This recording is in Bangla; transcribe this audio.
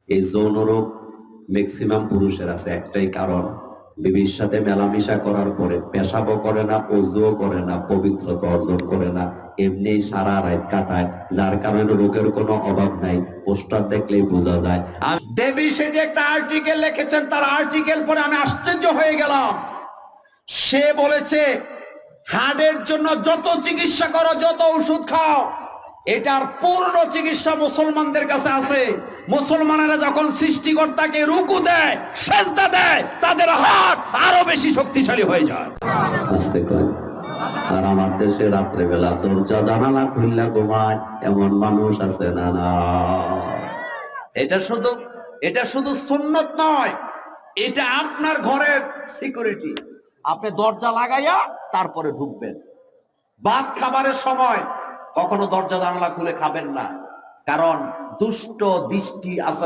এই যৌন রোগ ম্যাক্সিমাম পুরুষের আছে, একটাই কারণ, বিবির সাথে মেলামেশা করার পরে পেশাবও করে না, ওযুও করে না, পবিত্রতা অর্জন করে না, এমনি সারা রাত কাটায়, যার কারণে রোগের কোনো অভাব নাই। পোস্টার দেখলেই বোঝা যায়। দেবী সেটি একটা আর্টিকেল লিখেছেন, তার আর্টিকেল পরে আমি আশ্চর্য হয়ে গেলাম। সে বলেছে হার্টের জন্য যত চিকিৎসা করো, যত ওষুধ খাও, এটার পূর্ণ চিকিৎসা মুসলমানদের কাছে আছে। মুসলমানেরা যখন সৃষ্টিকর্তাকে রুকু দেয়, সেজদা দেয়, তাদের হাত আরো বেশি শক্তিশালী হয়ে যায়। আস্তে কয়। আর আমার দেশে রাত্রে বেলা দরজা জানালা খুললা ঘুমায় এমন মানুষ আছে না? না, এটা শুধু সুন্নত নয়, এটা আপনার ঘরের সিকিউরিটি। আপনি দরজা লাগাইয়া তারপরে ঢুকবেন। ভাত খাবারের সময় কখনো দরজা জানালা খুলে খাবেন না, কারণ দুষ্ট দৃষ্টি আছে।